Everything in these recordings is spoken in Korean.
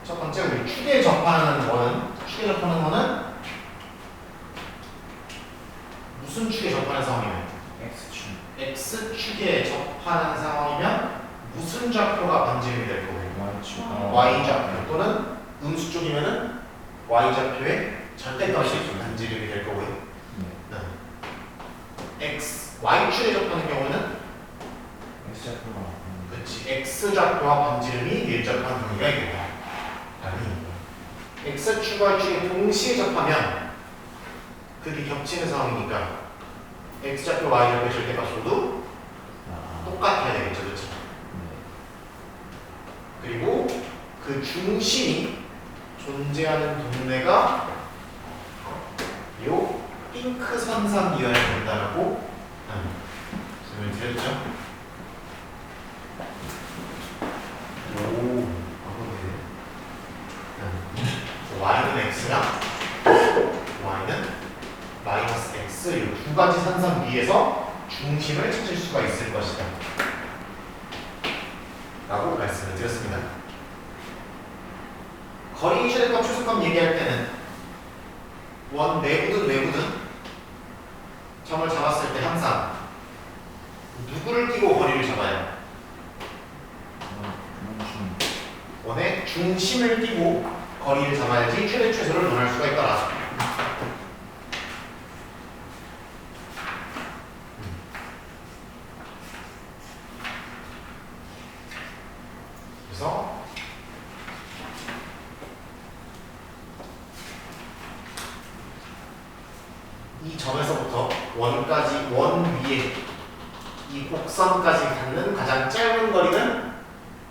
첫 번째 우리 축에 접하는 원은 무슨 축에 접하는 상황이면 X축에 접하는 상황이면 무슨 좌표가 반지름이 될 거고요? Y좌표 또는 음수 쪽이면은 Y좌표의 절대값이 반지름이 될 거고요. Y축에 접하는 경우는 그렇지 X좌표와 반지름이 밀접한 경우가 있겠다. X축과 Y축이 동시에 접하면 그게 겹치는 상황이니까 X좌표, Y좌표 절대값으로도 똑같아야 되겠죠, 그렇죠? 그리고 그 중심이 존재하는 동네가 요 핑크 선상 이어야 된다라고 설명을 드렸죠. Y는 X랑 Y는 마이너스 X 이 두 가지 선상 위에서 중심을 찾을 수가 있을 것이다 라고 말씀을 드렸습니다. 거리 최대값 최소값 얘기할 때는 원 내부든 외부든 점을 잡았을 때 항상 누구를 끼고 거리를 잡아요? 원의 중심을 끼고 거리를 잡아야지 최대 최소를 논할 수가 있더라. 그래서 이 점에서부터 원까지 원 위에 이 곡선까지 닿는 가장 짧은 거리는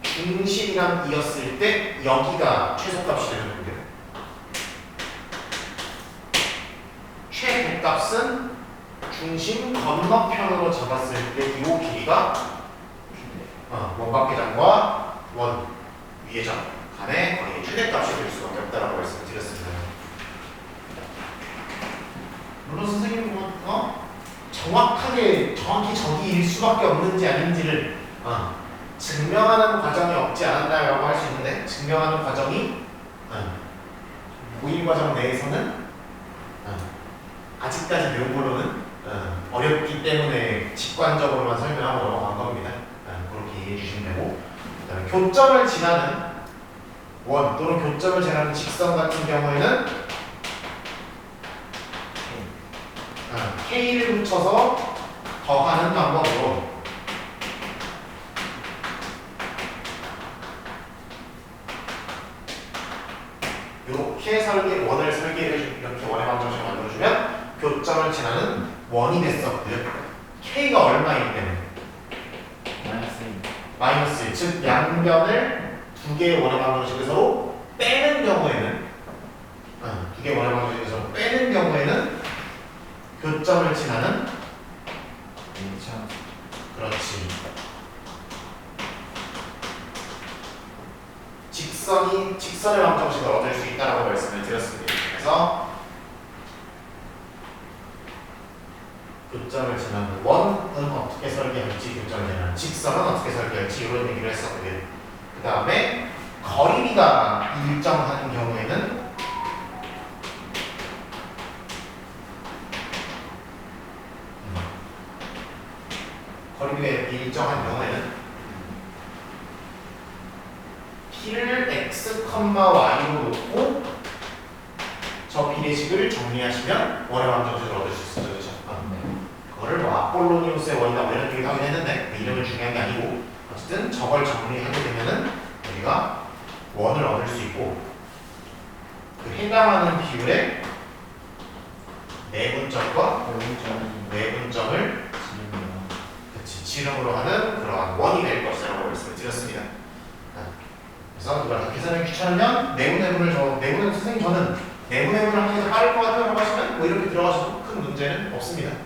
중심이랑 이었을 때 여기가 최소값이 되는 거고요. 최대값은 중심 건너편으로 잡았을 때 이 길이가 원박계장과 원 위의 점 간의 거리의 최대값이 될 수밖에 없다라고 말씀을 드렸습니다. 물론 선생님은 정확히 저기일 수밖에 없는지 아닌지를 증명하는 과정이 없지 않았나라고 할 수 있는데 증명하는 과정이 모의 과정 내에서는 아직까지 배운 걸로는 어렵기 때문에 직관적으로만 설명하고 넘어간 겁니다. 그렇게 이해해 주시면 되고, 그다음에 교점을 지나는 원 또는 교점을 지나는 직선 같은 경우에는 K를 붙여서 더하는 방법으로 이렇게 원을 설계를 이렇게 원의 방정식을 만들어주면 교점을 지나는 원이 됐었고요. K가 얼마이기 때문에? 마이너스 1. 즉 양변을 두 개의 원의 방정식을 서로 빼는 경우에는 두 개의 원의 방정식을 서로 빼는 경우에는 교점을 지나는 그렇지 직선의 방정식을 얻을 수 있다라고 말씀을 드렸습니다. 그래서 교점을 지나는 원은 어떻게 설계할지, 교점을 지나는 직선은 어떻게 설계할지 이런 얘기를 했었고요. 그 다음에 거리비가 일정한 경우에는 거리비가 일정한 경우에는 P를 x, y로 놓고 저 비례식을 정리하시면 원의 방정식을 얻을 수 있어요. 그렇죠? 그거를 뭐 아폴로니우스의 원이다 뭐 이런 얘기도 하긴 했는데 그 이름을 중요한 게 아니고 어쨌든 저걸 정리하게 되면은 우리가 원을 얻을 수 있고 그 해당하는 비율의 내분점과 외분점을 지름으로 하는 그러한 원이 될 것이라고 말씀을 드렸습니다. 그래서 누가 다 계산을 귀찮으면 내분해분을 선생님 저는 내분해분을 하는 게 더 빠를 것 같다고 하시면 뭐 이렇게 들어가셔도 큰 문제는 없습니다.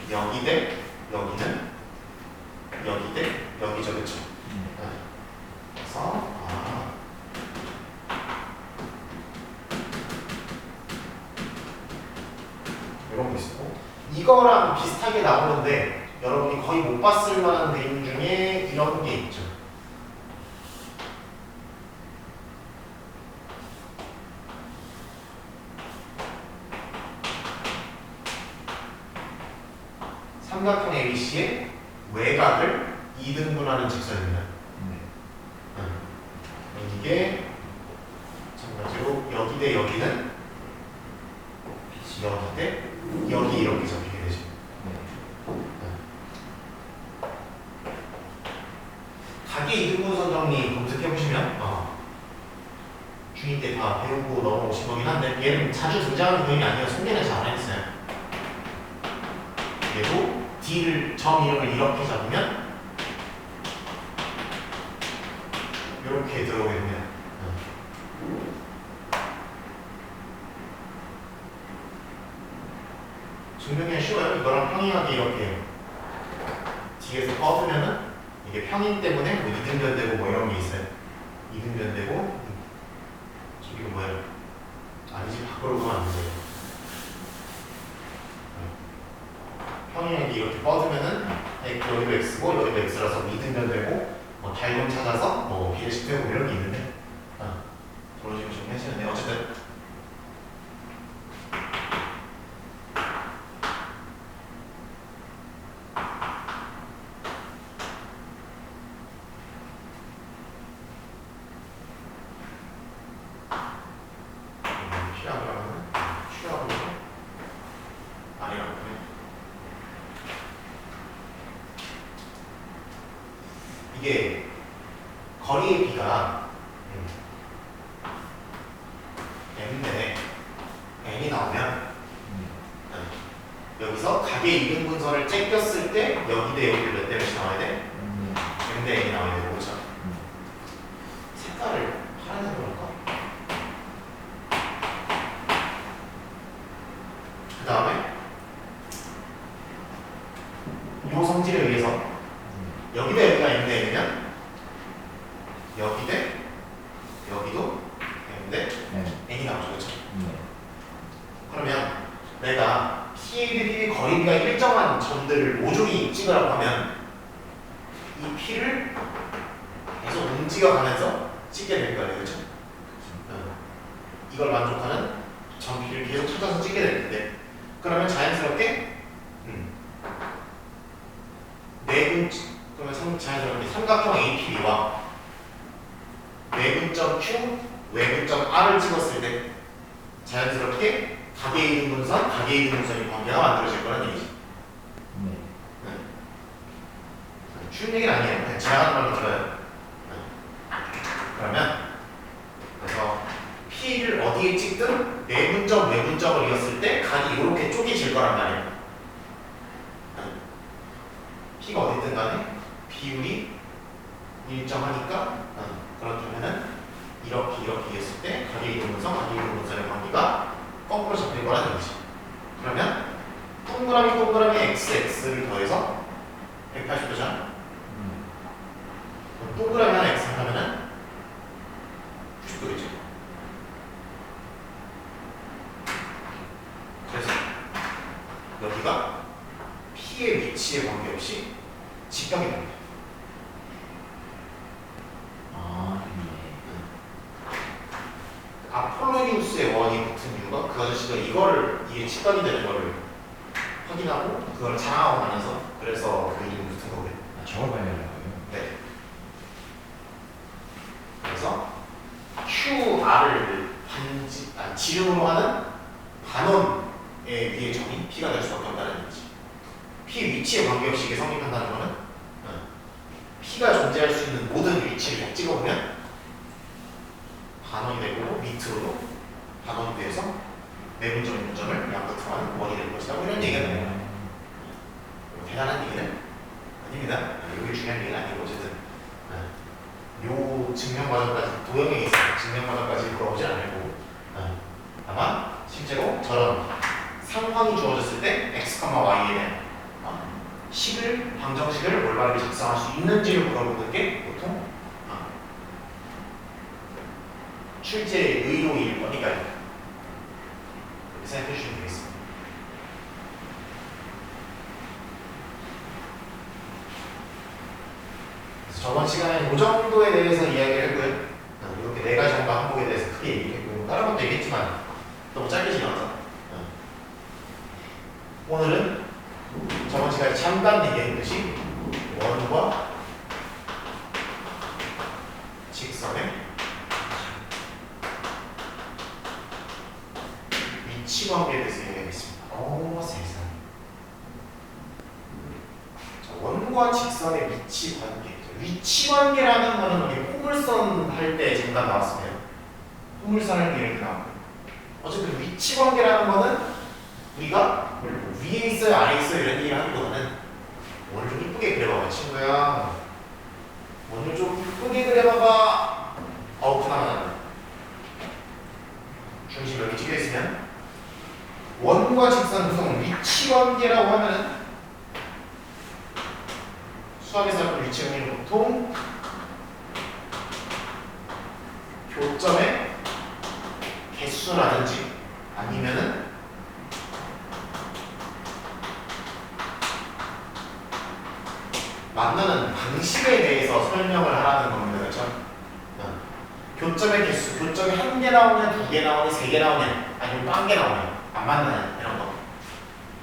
여기 대 여기는 여기 대 여기죠, 그쵸? 그래서 이런 거 있었고 이거랑 비슷하게 나오는데 여러분이 거의 못 봤을 만한 그림 중에 이런 게 있죠. 삼각형 ABC의 외곽을 2등분하는 직선입니다. 이게 마찬가지로 여기 대 여기는 여기 대 여기 이렇게 잡히게 되죠. 각의 이등분선 정리 검색해보시면 중2 때 다 배우고 넘어오신 거긴 한데 얘는 자주 등장하는 그림이 아니어서 소개는 잘 안 했어요. 얘도 D를 점 이름을 이렇게 잡으면 이렇게 들어오게 됩니다. 증명이 쉬워요. 이거랑 평행하게 이렇게 뒤에서 뻗으면은 이게 평행 때문에 뭐 이등변되고 뭐 이런 게 있어요. 이등변되고 이거 뭐예요? 아니지, 밖으로 가면 안 되죠. 평행하게 이렇게 뻗으면은 여기도 x고 여기도 x라서 이등변되고 뭐 닮음 찾아서 뭐 비례식되고 이런 게 있는데 저런 식으로 정리하시는데 어쨌든 이게 거리의 비가 m인데 n이 나오면 여기서 각의 이등분선을 째꼈을 때 여기 대 여기를 몇 대씩 나와야 돼? m 대 n이 나와야 되고 그렇죠? 색깔을 파란색으로 할까? 그 다음에 이 성질에 의해서 여기 대 여기가 m 대 n이면 여기 대 여기도 m 대 n이 나오죠, 그렇죠? 그러면 내가 P, B 거리비가 일정한 점들을 모조리 찍으라고 하면 이 P를 계속 움직여가면서 찍게 될 거예요, 그렇죠? 이걸 만족하는 점 P를 계속 찾아서 찍게 될 텐데 그러면 자연스럽게 그러면 자연스럽게 삼각형 APB와 외분점 Q, 외분점 R을 찍었을 때 자연스럽게 각의 이등분선, 각의 이등분선의 관계가 만들어질 거라는 얘기죠. 쉬운 얘기는 아니에요. 그냥 지나가는 말로 들어요. 그러면 그래서 P를 어디에 찍든 내분점, 외분점을 이었을 때 각이 이렇게 쪼개질 거란 말이에요. P가 어디든 간에 비율이 일정하니까 그렇다면은 이렇게 이었을 때 각의 이등분선, 각의 이등분선의 관계가 거꾸로 잡힐 거라는 얘기지. 그러면 동그라미 x를 더해서 180도잖아. 동그라미 하나 x 하면은 90도겠죠. 그래서 여기가 P의 위치에 관계없이 직각이 됩니다. 아폴로니우스의 원이 붙은 이유가 그 아저씨가 이게 직각이 되는 거를 확인하고 그걸 자랑하고 나면서 그래서 그 이름이 붙은 거고요. 저걸 발견하고요. 네. 그래서 QR을 지름으로 하는 반원의 위의 점이 P가 될 수밖에 없다는 얘기지. P 위치에 관계없이 이게 성립한다는 거는 P가 존재할 수 있는 모든 위치를 찍어보면 반원이 되고 밑으로도 반원이 돼서 내분점, 분점을 양끝으로 하는 원이 될 것이다. 이런 얘기가 됩니다. 대단한 얘기는 아닙니다. 이게 중요한 얘기는 아니고 어쨌든 요 증명 과정까지 도형에 있어서 증명 과정까지 물어보지 않고 아마 실제로 저런 상황이 주어졌을 때 x, y에 대한 방정식을 올바르게 작성할 수 있는지를 물어보는 게 보통 출제의 의도일 거니까요. 그렇게 생각해 주시면 되겠습니다. 그래서 저번 시간에 이 정도에 대해서 이야기를 했고요. 이렇게 네 가지 정도 항목에 대해서 크게 얘기했고 다른 것도 얘기했지만 너무 짧게 지나가서 오늘은 저번 시간에 잠깐 얘기했듯이 원과 직선의 위치 관계에 대해서 얘기하겠습니다. 세상. 자, 원과 직선의 위치 관계. 위치 관계라는 거는 우리 포물선 할 때 잠깐 나왔습니다. 포물선 할 때 이렇게 나오고. 어쨌든 위치 관계라는 거는 우리가 위에 있어요, 아래에 있어요 이런 얘기를 하기보다는 원을 좀 이쁘게 그려봐봐 친구야. 원을 좀 이쁘게 그려봐봐. 그나마 중심 여기 찍혀 있으면 원과 직선 구성 위치 관계라고 하면은 수학에서 하는 위치 관계는 보통 교점의 개수라든지 아니면은 만나는 방식에 대해서 설명을 하라는 겁니다. 그렇죠? 교점의 개수, 교점이 한 개 나오냐, 두 개 나오냐, 세 개 나오냐, 아니면 한 개 나오냐, 안 만나냐 이런 거.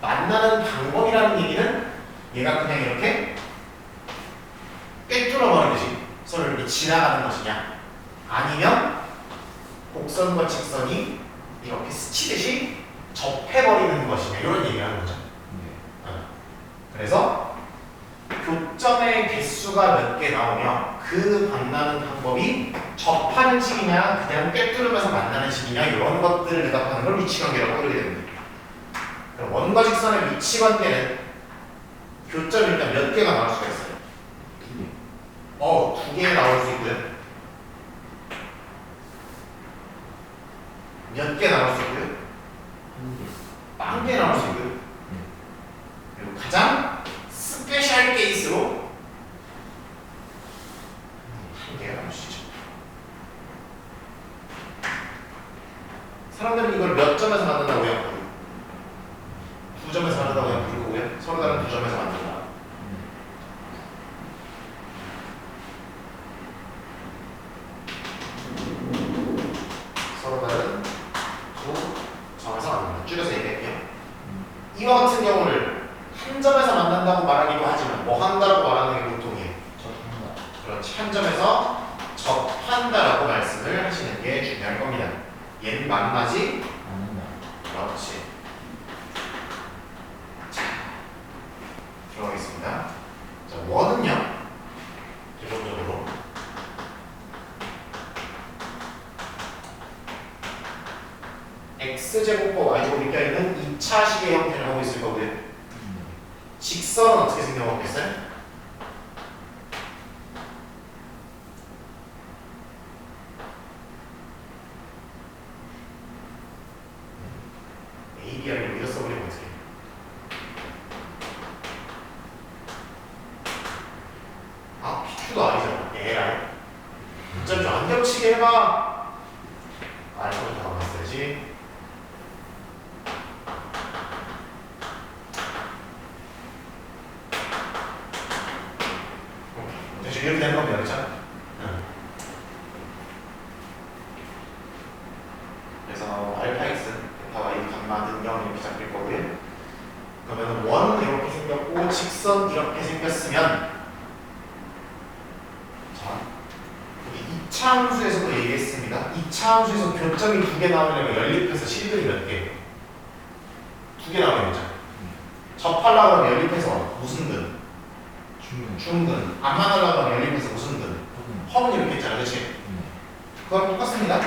만나는 방법이라는 얘기는 얘가 그냥 이렇게 꿰뚫어 버리듯이 서로 이렇게 지나가는 것이냐, 아니면 곡선과 직선이 이렇게 스치듯이 접해버리는 것이냐 이런 얘기를 하는 거죠. 그래서 교점의 개수가 몇 개 나오며 그 만나는 방법이 접하는 식이냐 그냥 꿰뚫으면서 만나는 식이냐 이런 것들을 대답하는 걸 위치관계라고 부르게 됩니다. 원과 직선의 위치관계는 교점이 일단 몇 개가 나올 수가 있어요. 두 개 나올 수 있고요. 몇 개 나올 수 있고요. 한 개 나올 수 있고요. 그리고 가장 스페셜 케이스로 한 개가 나올 수 있죠. 사람들은 이걸 몇 점에서 만든다고요? 두 점에서 만든다고 부를 거고요. 서로 다른 두 점에서 만든다. 서로 다른 두 점에서 만든다. 줄여서 얘기할게요. 이와 같은 경우를 한 점에서 만난다고 말하기도 하지만 뭐 한다라고 말하는 게 보통이에요. 접한다. 그렇지. 한 점에서 접한다라고 말씀을 하시는 게 중요할 겁니다. 얘는 만나지 않는다. 그렇지. 자, 들어가겠습니다. 자, 원은요. 기본적으로 x제곱과 y제곱이 껴있는 2차식의 형태를 하고 있을 거고요. 직선은 어떻게 생겨먹겠어요? ABR을 여기다 써버리면 어떻게? PQ도 아니잖아. 에라이. 좀 안 겹치게 해봐. 알고는 다 봤어야지. 이렇게 되는 겁니다. 그렇죠? 그래서 알파 x, 베타 y, 감마 등경 이렇게 잡힐 거고요. 그러면 원 이렇게 생겼고 직선 이렇게 생겼으면 자, 우리 2차 함수에서도 얘기했습니다. 2차 함수에서 교점이 두 개 나오려면 연립해서 실근이 몇 개? 두 개 나오겠죠. 접하려고 하면 연립해서 무슨 근? 중근. 안 만나려고 하면 연립해서 무슨 근? 허분 이렇게 했잖아. 그렇지? 그거랑 똑같습니다.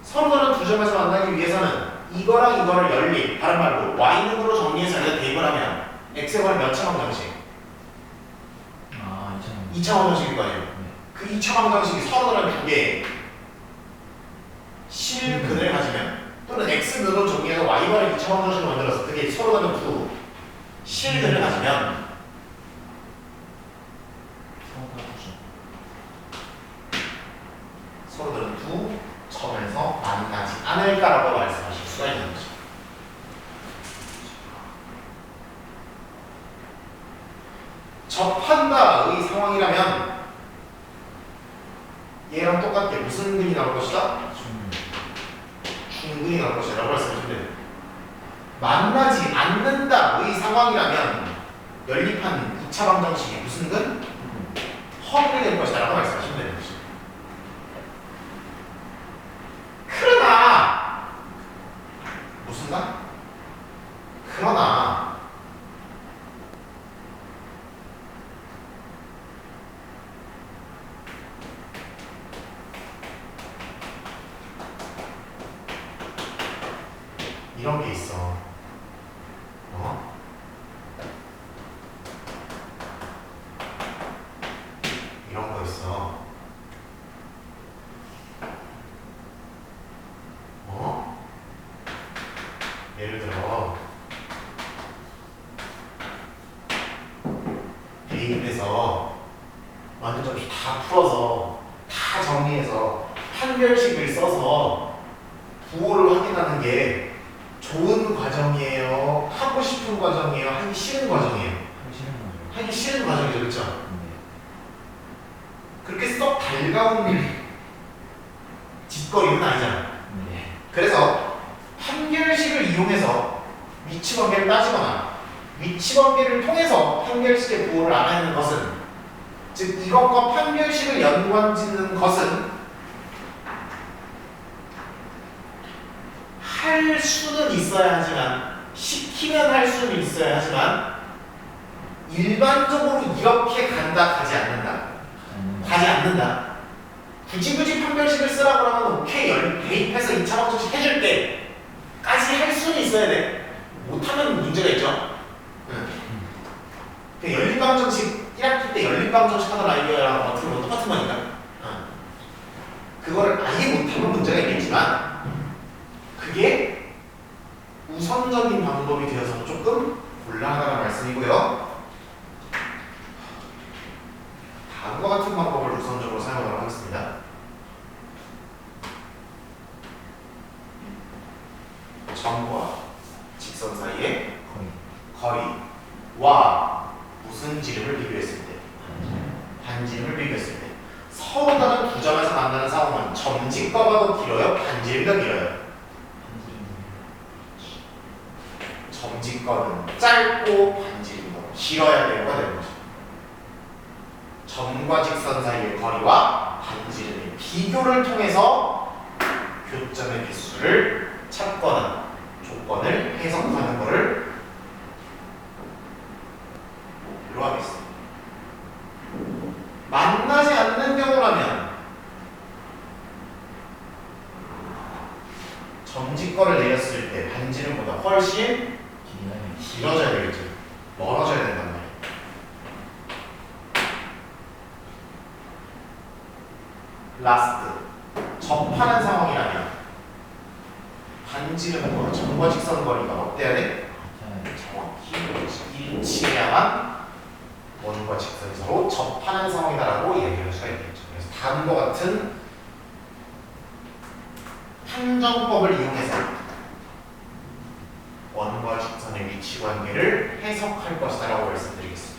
서로 다른 두 점에서 만나기 위해서는 이거랑 이거를 연립, 다른 말로 y는으로 정리해서 여기다 대입을 하면 x의 값이 몇 차 방정식? 2차 방정식일 거 아니에요. 그 2차 방정식이 서로 다른 두 개의 실근을 가지면 또는 x근으로 정리해서 y와를 2차 방정식을 만들어서 그게 서로 다른 두 실근을 가지면 어떨까라고 말씀하실 수가 있는 거죠. 접한다의 상황이라면 얘랑 똑같게 무슨 근이 나올 것이다? 중근이 나올 것이다 라고 말씀하시면 돼요. 만나지 않는다의 상황이라면 연립한 2차 방정식이 무슨 근? 허근이 될 것이다 라고 말씀하시면 되는 거죠. 그러나 무슨 간? 그러나 이런 게 있어. 이런 거 있어. 예를 들어 대입에서 완전 좀 다 풀어서 다 정리해서 판별식을 써서 부호를 확인하는 게 좋은 과정이에요? 하고 싶은 과정이에요? 하기 싫은 과정이에요? 하기 싫은 과정이죠, 그렇죠? 그렇게 썩 달가운 짓거리는 아니잖아. 그래서 판별식을 이용해서 위치관계를 따지거나 위치관계를 통해서 판별식의 부호를 알아내는 것은, 즉 이것과 판별식을 연관짓는 것은 할 수는 있어야 하지만, 시키면 할 수는 있어야 하지만 일반적으로 이렇게 간다, 가지 않는다. 가지 않는다. 굳이 판별식을 쓰라고 하면 오케이, 대입해서 2차 방정식 해줄 때까지 할 수는 있어야 돼. 못하면 문제가 있죠. 연립방정식 1학기 때 연립방정식 하던 아이디어랑 어떻게 보면 똑같은 거니까 그거를 아예 못하면 문제가 있겠지만 그게 우선적인 방법이 되어서는 조금 곤란하다는 말씀이고요. 다음과 같은 방법을 우선적으로 사용하도록 하겠습니다. 점과 직선 사이의 거리와 무슨 지름을 비교했을 때, 반지름을 비교했을 때 서로 다른 두 점에서 만나는 상황은 점직과가 더 길어요? 반지름이 더 길어요? 점직과는 짧고 반지름이 더 길어야 되는 거죠. 점과 직선 사이의 거리와 반지름의 비교를 통해서 교점의 개수를 찾거나 조건을 해석하는 것을 목표로 하겠습니다. 만나지 않는 경우라면 점직거를 내렸을 때 반지름보다 훨씬 길어져야 되겠죠. 멀어져야 된단 말이에요. 라스트, 접하는 상황이라면 반지름과 점과 직선 거리가 어때야 돼? 정확히 일치해야만 원과 직선이 서로 접하는 상황이다라고 얘기할 수가 있겠죠. 그래서 다음과 같은 판정법을 이용해서 원과 직선의 위치 관계를 해석할 것이다라고 말씀드리겠습니다.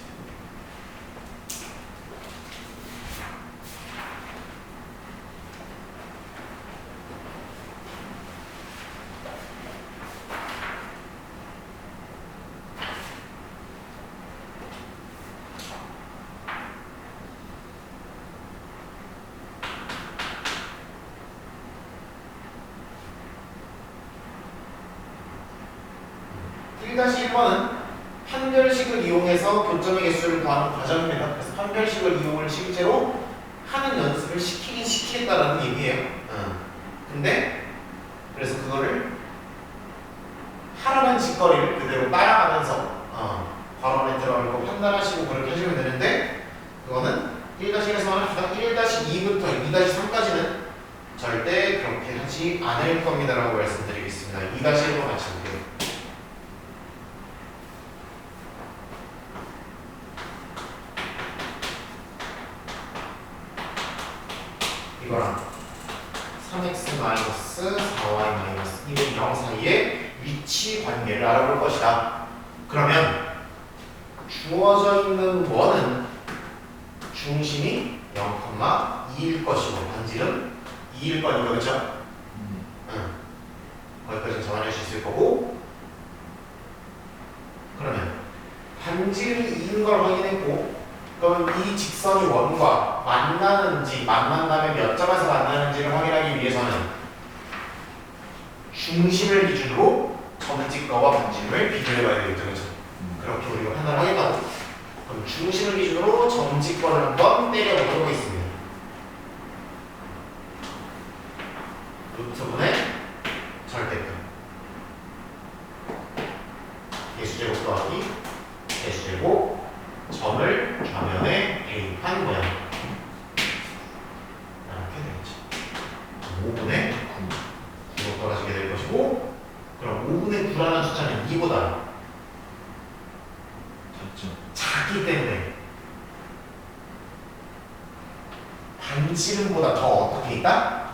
다시 1번은 판별식을 이용해서 교점의 개수를 더하는 과정입니다. 그래서 판별식을 이용을 실제로 하는 연습을 시키긴 시키겠다라는 얘기예요. 근데 그래서 그거를 하라는 짓거리를 그대로 따라가면서 괄호 안에 들어가고 판단하시고 그렇게 하시면 되는데, 그거는 1-1에서만 합시다. 1-2부터 2-3까지는 절대 그렇게 하지 않을 겁니다라고 말씀드리겠습니다. 2-1로 같이 볼게요. 이거랑 3x 마이너스 4y 마이너스 2는 0 사이의 위치 관계를 알아볼 것이다. 그러면 주어져 있는 원은 중심이 0,2일 것이고 반지름 2일 거니까 그렇죠? 응. 거기까지 정할 수 있을 거고 그러면 반지름이 2인 걸 확인했고 그러면 이 직선이 원과 만나는지 만난다면 몇 점에서 만나는지를 확인하기 위해서는 중심을 기준으로 점직거와 반지름을 비교해봐야 되겠죠. 그렇죠? 그렇게 우리가 판단을 하겠다고. 그럼 중심을 기준으로 점직거를 한번 때려보도록 하겠습니다. 루트분의 절대값 개수제곱 더하기 개수제곱 점을 좌면에 대입한 모양 이렇게 되겠죠. 5분의 9로 떨어지게 될 것이고 그럼 5분의 9라는 숫자는 2보다 작기 때문에 반지름보다 더 어떻게 있다?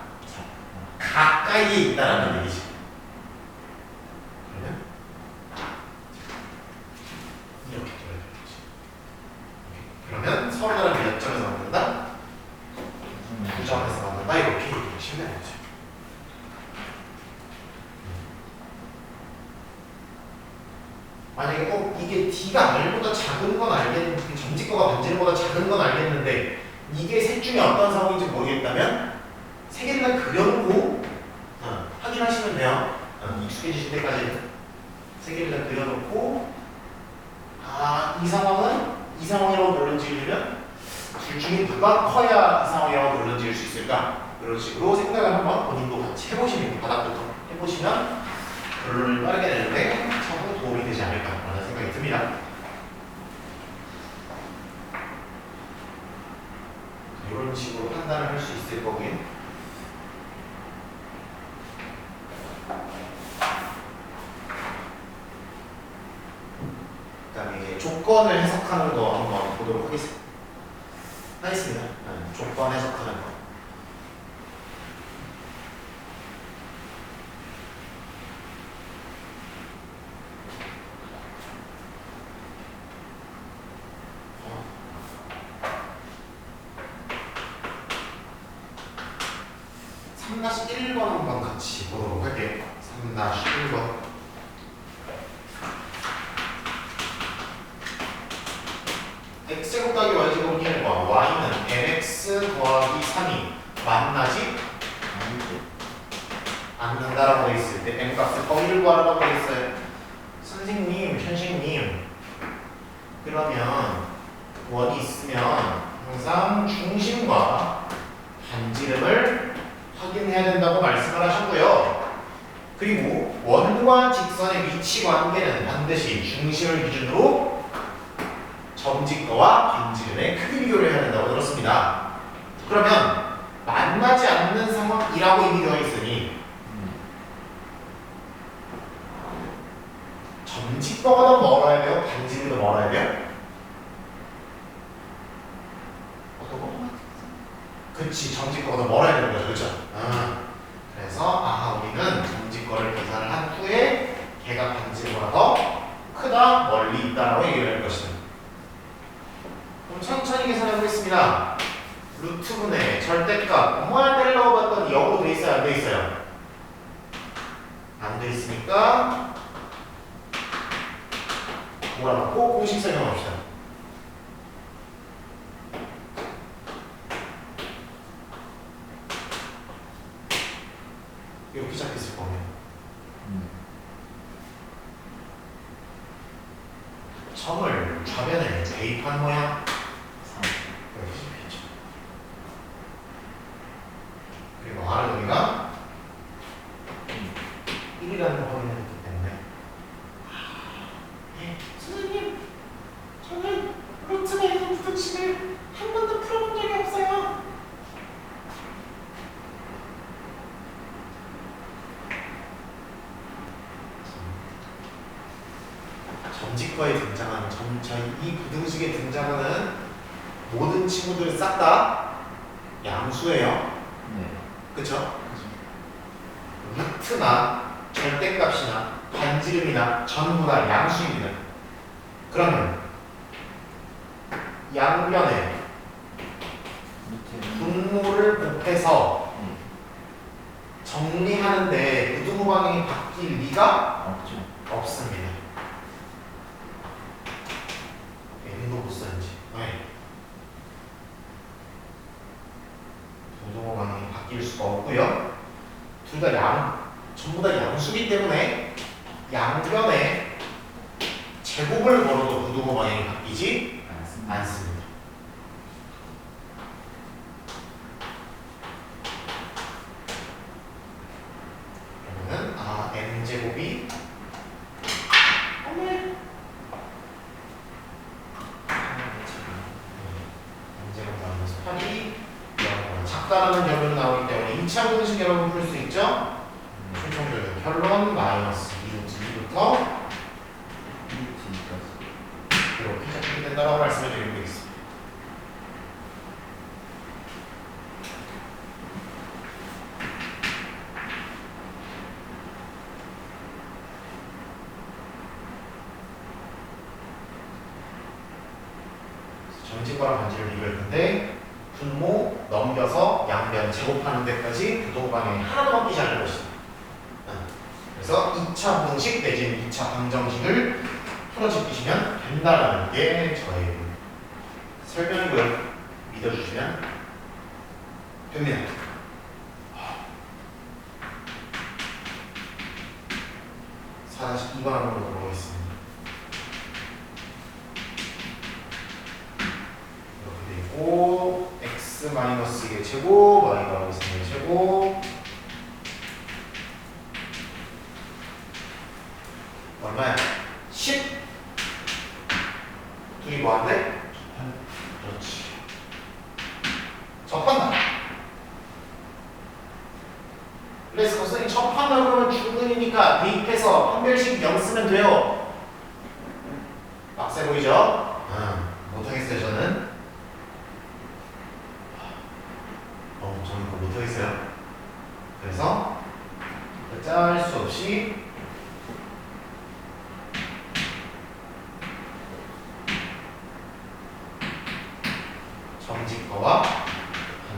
가까이에 있다라는 얘기지. 그러면 이렇게 그러면 서로 다른 몇 점에서 만든다? 9점에서 만든다. 이렇게 얘기하시면 되는 거죠. 만약에 이게 D가 R보다 작은 건 알겠는데 점직거가 반지름보다 작은 건 알겠는데 이게 셋 중에 어떤 상황인지 모르겠다면 세 개를 다 그려놓고 확인하시면 돼요. 익숙해지실 때까지는 세 개를 다 그려놓고 이 상황은 이 상황이라고 결론 지으려면 둘 중에 누가 커야 이 상황이라고 결론 지을 수 있을까? 이런 식으로 생각을 한번 본인도 같이 해보시면 바닥부터 해보시면 결론을 빠르게 내는데 참고 도움이 되지 않을까라는 생각이 듭니다. 이런 식으로 판단을 할 수 있을 거긴. 그다음에 이제 조건을 해석하는 거 한번 보도록 하겠습니다. 조건 해석하는 거. (3-1번) 한번 같이 보도록 할게요. 3-1번. x제곱 더하기 y제곱 1과 y는 mx 더하기 3이 만나지 않는다라고 되어 있을 때 m 값을 거기를 구하라고 되어 있어요. 선생님, 현식님 그러면 원이 있으면 항상 중심과 반지름을 확인해야 된다고 말씀을 하셨고요. 그리고 원과 직선의 위치 관계는 반드시 중심을 기준으로 점직거와 반지름의 크기 비교를 해야 된다고 들었습니다. 그러면 만나지 않는 상황이라고 이미 되어 있으니 점직거가 더 멀어야 돼요? 반지름이 더 멀어야 돼요? 어떤 거? 그치, 점직거가 더 멀어야 되는 거죠. 그렇죠? 그래서 우리는 점직거를 계산을 한 후에 걔가 반지름보다 더 크다, 멀리 있다라고 얘기를 할 것이다. 그럼 천천히 계산해 보겠습니다. 루트분의 절대값 뭐할 때를 넣어봤더니 0으로 돼 있어요? 안 돼 있어요? 안 돼 있으니까 몰아놓고 공식 설명합시다. 이렇게 잡혔을 거면 점을 좌변에 대입한 모양 이렇게 잡혔죠. 그리고 R은 우리가 1이라는 걸 확인했기 때문에 선생님 저는 루트가 있는 부등식을 한 번도 풀어본 적이 없어요. 점직거에 등장하는 이 부등식에 등장하는 모든 친구들은 싹 다 양수예요. 네. 그쵸? 루트나 절대값이나 반지름이나 전부 다 양수입니다. 그러면 양변에 분모를 곱해서 정리하는데 부등호 방향이 바뀔 리가 없습니다. N도 못 쓰는지. 네. 부등호 방향이 바뀔 수가 없고요. 둘 다 전부 다 양수기 때문에 양변에 제곱을 걸어도 부등호 방향이 바뀌지 않습니다. 그러면은 n제곱이 n제곱 나오면서 8이 작다라는 결론이 나오기 때문에 2차 공식 여러분 풀 수 있죠? 충청적인 결론 마이너스 2루트 2부터 이렇게 작성이 된다고 말씀을 드리고 있습니다. 정직과랑 반지를 비교할 건데 분모 넘겨서 양변 제곱하는 데까지 부등호 방향이 하나도 바뀌지 않을 것이다. 그래서 2차 공식 내지는 2차 방정식을 풀어지키시면 된다는 게 저의 설명이고요. 믿어주시면 됩니다. 42번 한번 들어보겠습니다. 이렇게 되고 x-2의 제곱, y가 있으면 제곱 얼마야? 10 둘이 뭐한대? 그렇지. 접한다. 그래서 선생님 접한다 그러면 중근이니까 대입해서 판별식 0 쓰면 돼요. 빡세 보이죠? 못하겠어요 저는. 저는 그거 못하겠어요. 그래서 짤 수 없이 정직거와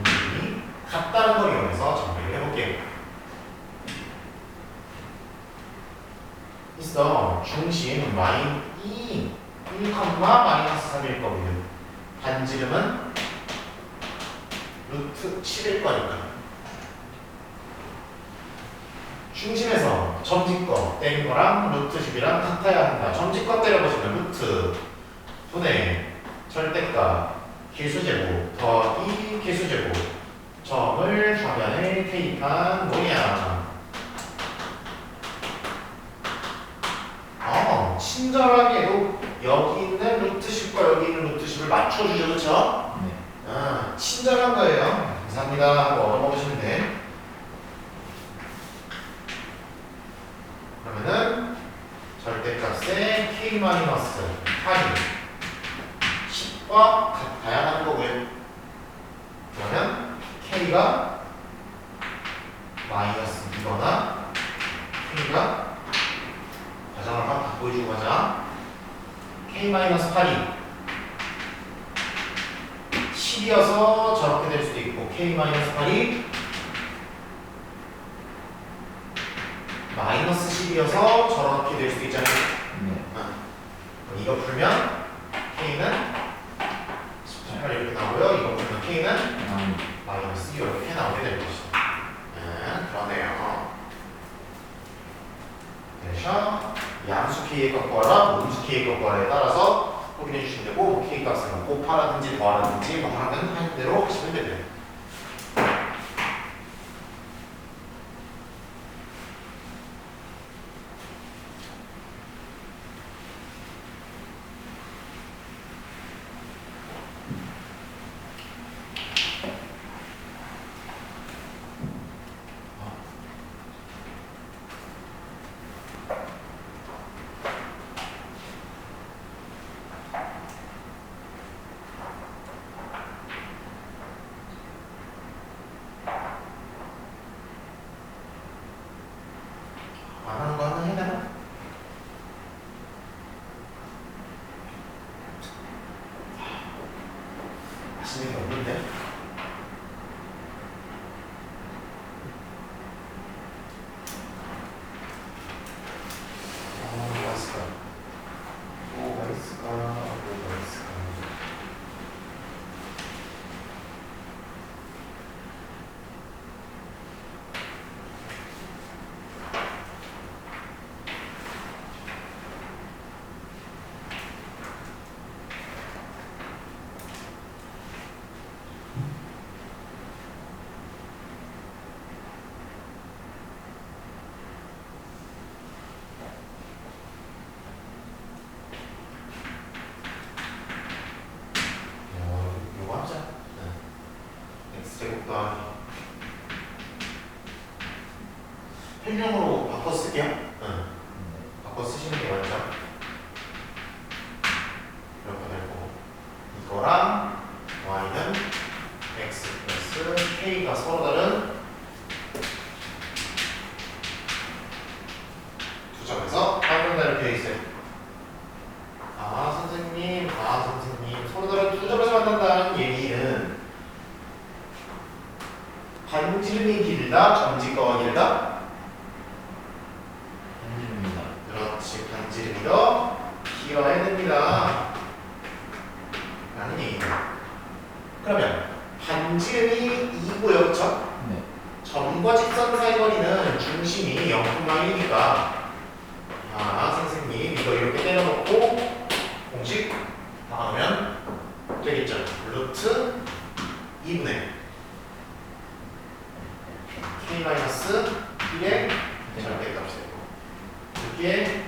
반지름이 같다는 걸 이용해서 정리를 해볼게요. 있어 중심 y2 1,-3일 거고요. 반지름은 루트 7일 거니까 중심에서 점직거 때린 거랑 루트 10이랑 같아야 한다. 점직거 때려보시면 루트 분의 절대값 개수제곱 더하기 개수제곱 점을 좌변에 대입한 모양. 친절하게도 여기 있는 루트 10과 여기 있는 루트 10을 맞춰주죠. 그쵸? 네. 친절한 거예요. 감사합니다 하고 얻어먹으시면 돼. 그러면은 절대값의 k-8이 10과 같아야 하는 거고요. 그러면 k가 마이너스 2거나 k가 과정을 한번 다 보여주고 가자. k-8이 10이어서 저렇게 될 수도 있고 k-8이 마이너스 10이어서 저렇게 될 수도 있잖아요. 이거 풀면 k는 18 이렇게 나오고요. 이거 풀면 k는 마이너스 2 이렇게 나오게 될 것이다. 그러네요. 그래서 양수 k의 값과라 음수 k의 값과라에 따라서 확인해 주시면 되고, 뭐 k 값은 곱하라든지 더하라든지 뭐 하는 대로 하시면 됩니다. 가르치는 게 없는데. 뭐가 있을까? 뭐가 있을까? 뭐가 있을까? 요거 하자. x제곱 더하기 평형으로 바꿔 쓸게요. 바꿔 쓰시는 게 맞죠? 이렇게 될 거고 이거랑 y는 x 플러스 k가 서로 다른 두 점에서 방금 이렇게 돼 있어요. 선생님, 선생님 서로 다른 두 점에서 만난다는 얘기는 반지름이 길다, 점지가가 길다? 반지름이다. 그렇지, 반지름이 더 길어야 됩니다 라는 얘기입니다. 그러면 반지름이 2고요, 그쵸? 네. 점과 직선 사이 거리는 중심이 0,1이니까 선생님 이거 이렇게 때려놓고 공식 나오면 되겠죠. 루트 2분의 k-1의 절대값이 되고 여기에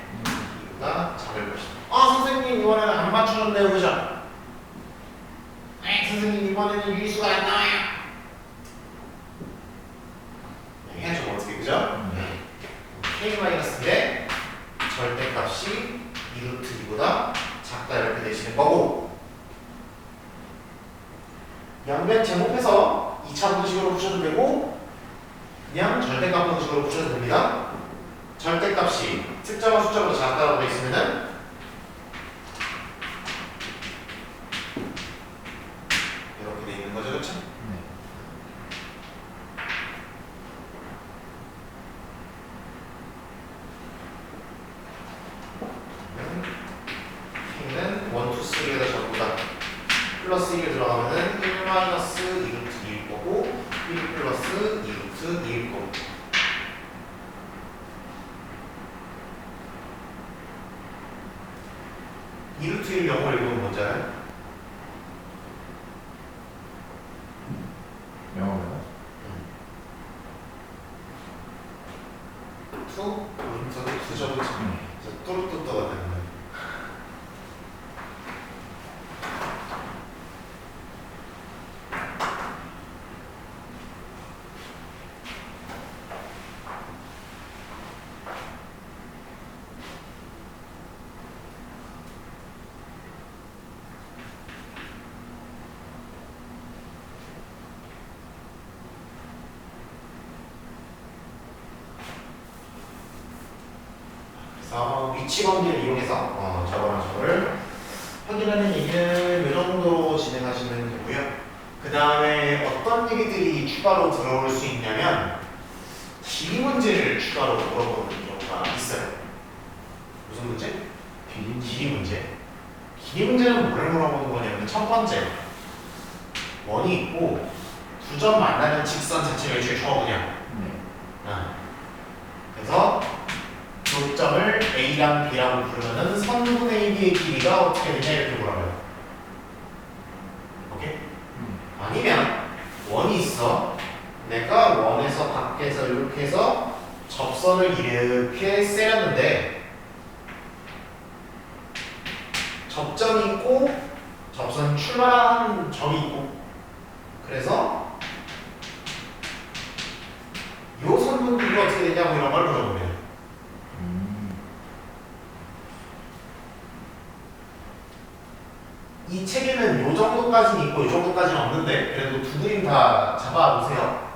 2가 작을 것이다. 선생님 이번에는 안 맞추셨네요, 그죠? 선생님 이번에는 유리수가 안 나와요. 해야죠, 어떻게, 그죠? k-1의 절대값이 2루트 2보다 작다 이렇게 되시는 거고 양변 제곱해서 2차 분식으로 푸셔도 되고 그냥 절대값 분식으로 푸셔도 됩니다. 절대값이 특정한 숫자보다 작다라고 되어 있으면은 이렇게 되어 있는 거죠, 그렇죠? 네. K는 1, 2, 3에다 전부 다 플러스 1이 들어가면은 1 마이너스 2루트 2일 거고 1 플러스 2루트 2일 거고 이루트 1 영어로 읽으면 뭔지 알아요? 영어로요? 2 오른쪽에 2점을 그래서 뚜루뚜뚜가 되는 거예요. 그래서 위치 관계를 이용해서 저거랑 저거를 확인하는 얘기는 이 정도로 진행하시면 되고요. 그 다음에 어떤 얘기들이 추가로 들어올 수 있냐면 길이 문제를 추가로 물어보는 경우가 있어요. 무슨 문제? 길이 문제. 길이 문제는 뭘 물어보는 거냐면 첫 번째 원이 있고 두 점 만나는 직선 자체가 애초에 저거냐. 네. 그래서 두 점을 A랑 B라고 부르면은 선분의 B의 길이가 어떻게 되냐 이렇게 물어봐요. 오케이? 아니면 원이 있어. 내가 원에서 밖에서 이렇게 해서 접선을 이렇게 세렸는데 접점이 있고 접선 출발한 점이 있고 그래서 요 선분들이 어떻게 되냐고 이런 걸 물어보면 이 책에는 요 정도까지는 있고 요 정도까지는 없는데 그래도 두 그림 다 잡아보세요.